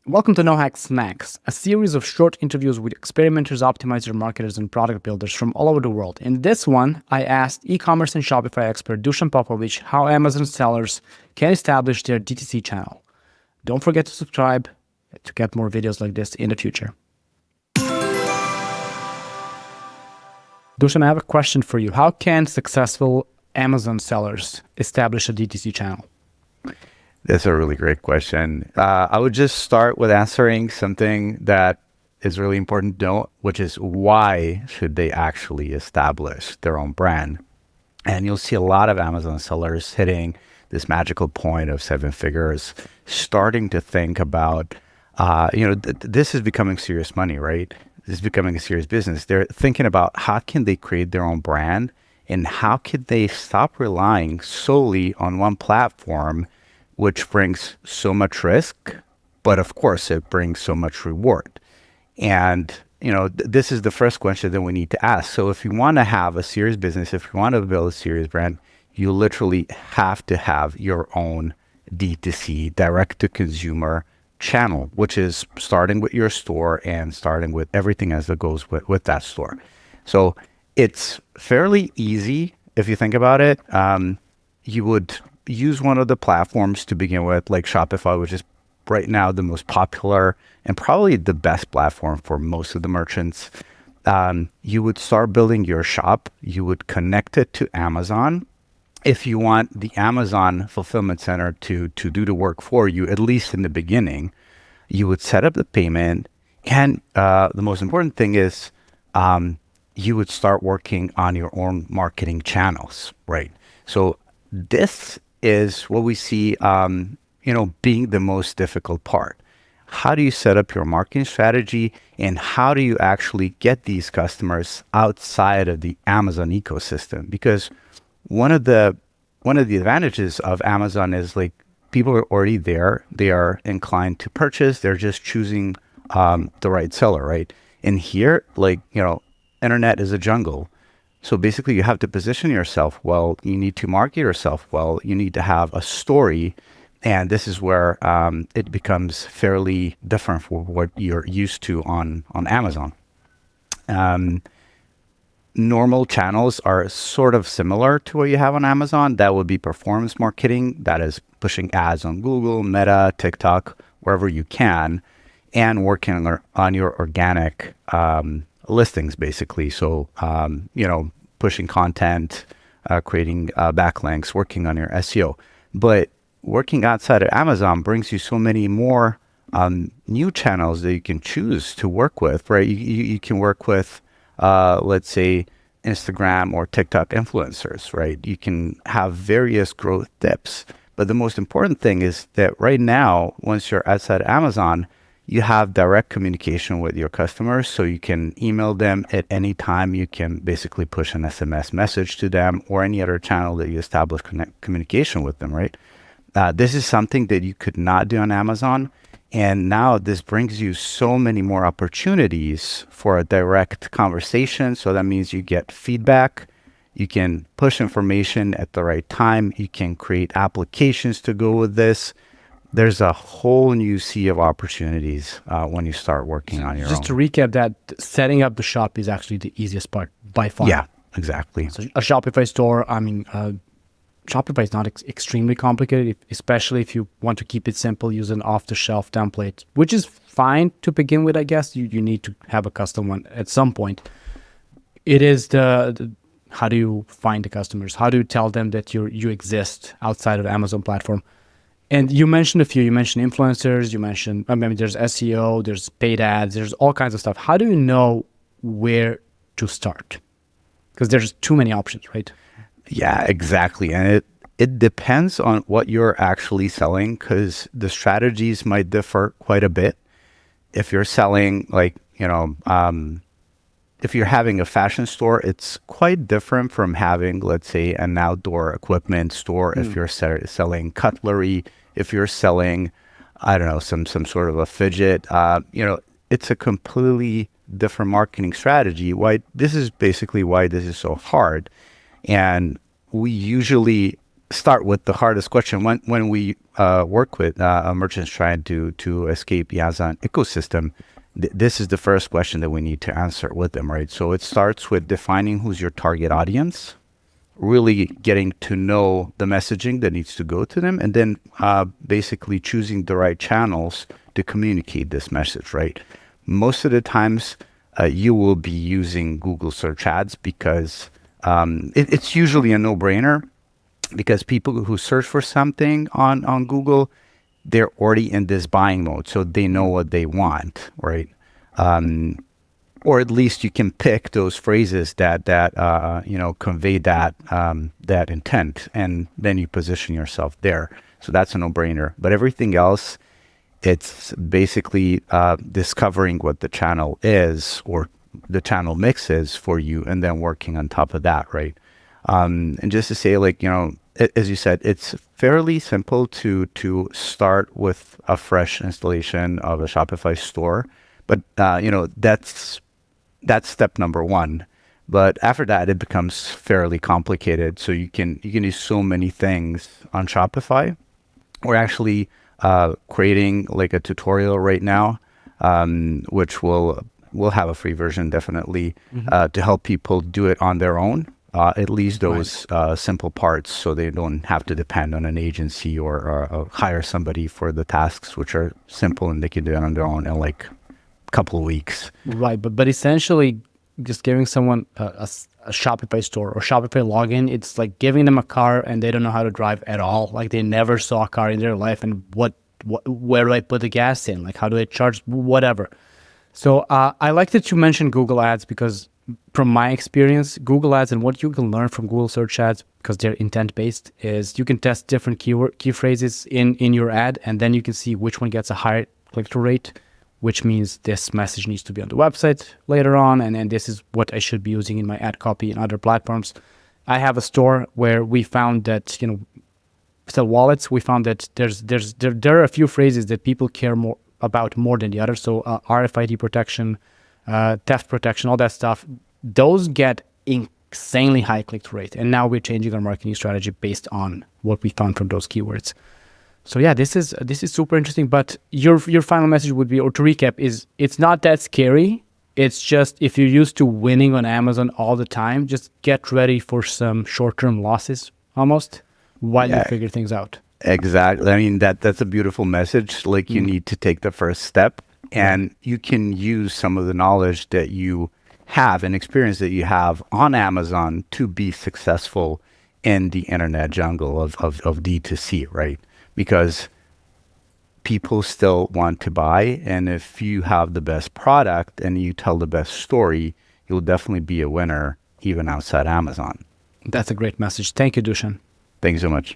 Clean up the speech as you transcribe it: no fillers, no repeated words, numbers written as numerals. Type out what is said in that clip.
Welcome to No Hack Snacks, a series of short interviews with experimenters, optimizers, marketers, and product builders from all over the world. In this one, I asked e-commerce and Shopify expert Dusan Popovic how Amazon sellers can establish their DTC channel. Don't forget to subscribe to get more videos like this in the future. Dusan, I have a question for you. How can successful Amazon sellers establish a DTC channel? That's a really great question. I would just start with answering something that is really important to know, which is why should they actually establish their own brand? And you'll see a lot of Amazon sellers hitting this magical point of seven figures, starting to think about, this is becoming serious money, right? This is becoming a serious business. They're thinking about how can they create their own brand and how could they stop relying solely on one platform, which brings so much risk, but of course it brings so much reward. And, this is the first question that we need to ask. So if you want to have a serious business, if you want to build a serious brand, you literally have to have your own DTC, direct to consumer channel, which is starting with your store and starting with everything as it goes with that store. So it's fairly easy if you think about it. You would use one of the platforms to begin with, like Shopify, which is right now the most popular and probably the best platform for most of the merchants. You would start building your shop. You would connect it to Amazon. If you want the Amazon fulfillment center to do the work for you, at least in the beginning, you would set up the payment. And the most important thing is you would start working on your own marketing channels, right? So this is what we see, being the most difficult part. How do you set up your marketing strategy and how do you actually get these customers outside of the Amazon ecosystem? Because one of the advantages of Amazon is like people are already there. They are inclined to purchase. They're just choosing the right seller, right? And here, internet is a jungle. So basically, you have to position yourself well. You need to market yourself well. You need to have a story. And this is where it becomes fairly different from what you're used to on Amazon. Normal channels are sort of similar to what you have on Amazon. That would be performance marketing. That is pushing ads on Google, Meta, TikTok, wherever you can, and working on your organic listings, basically. So, pushing content, creating backlinks, working on your SEO. But working outside of Amazon brings you so many more new channels that you can choose to work with, right? You can work with, let's say, Instagram or TikTok influencers, right? You can have various growth tips. But the most important thing is that right now, once you're outside Amazon, you have direct communication with your customers, so you can email them at any time. You can basically push an SMS message to them or any other channel that you establish communication with them, right? This is something that you could not do on Amazon. And now this brings you so many more opportunities for a direct conversation. So that means you get feedback. You can push information at the right time. You can create applications to go with this. There's a whole new sea of opportunities when you start working on your own. Just to recap that, setting up the shop is actually the easiest part by far. Yeah, exactly. So a Shopify store, Shopify is not extremely complicated, especially if you want to keep it simple, use an off-the-shelf template, which is fine to begin with, I guess. You need to have a custom one at some point. It is the how do you find the customers? How do you tell them that you exist outside of the Amazon platform? And you mentioned a few. You mentioned influencers. You mentioned, there's SEO, there's paid ads, there's all kinds of stuff. How do you know where to start? Because there's too many options, right? Yeah, exactly. And it depends on what you're actually selling, because the strategies might differ quite a bit. If you're selling if you're having a fashion store, it's quite different from having, let's say, an outdoor equipment store. If you're selling cutlery, if you're selling, I don't know, some sort of a fidget, it's a completely different marketing strategy. This is basically why this is so hard. And we usually start with the hardest question. When we work with merchants trying to escape the Amazon ecosystem, this is the first question that we need to answer with them, right? So it starts with defining who's your target audience, really getting to know the messaging that needs to go to them, and then basically choosing the right channels to communicate this message, right? Most of the times, you will be using Google search ads because it's usually a no-brainer, because people who search for something on Google, they're already in this buying mode, so they know what they want, right? Or at least you can pick those phrases that convey that intent, and then you position yourself there. So that's a no-brainer. But everything else, it's basically discovering what the channel is or the channel mix is for you, and then working on top of that, right? And just to say, like, as you said, it's fairly simple to start with a fresh installation of a Shopify store, but that's step number one. But after that, it becomes fairly complicated. So you can do so many things on Shopify. We're actually creating like a tutorial right now, which we'll have a free version definitely, to help people do it on their own. At least those simple parts, so they don't have to depend on an agency or hire somebody for the tasks, which are simple and they can do it on their own in like a couple of weeks. Right, but essentially, just giving someone a Shopify store or Shopify login, it's like giving them a car and they don't know how to drive at all. Like they never saw a car in their life, and where do I put the gas in? Like how do I charge? Whatever. So I like that you mentioned Google Ads, because from my experience, Google Ads and what you can learn from Google search ads, because they're intent-based, is you can test different key phrases in your ad, and then you can see which one gets a higher click-through rate, which means this message needs to be on the website later on, and this is what I should be using in my ad copy and other platforms. I have a store where we found that, sell wallets, we found that there are a few phrases that people care more about than the others. So RFID protection, theft protection, all that stuff, those get insanely high click-through rate. And now we're changing our marketing strategy based on what we found from those keywords. So yeah, this is super interesting. But your final message would be, or to recap, is it's not that scary. It's just, if you're used to winning on Amazon all the time, just get ready for some short-term losses almost while you figure things out. Exactly. I mean, that's a beautiful message. Like you need to take the first step, and you can use some of the knowledge that you have and experience that you have on Amazon to be successful in the internet jungle of D2C, right? Because people still want to buy, and if you have the best product and you tell the best story, you'll definitely be a winner even outside Amazon. That's a great message. Thank you, Dusan. Thank you so much.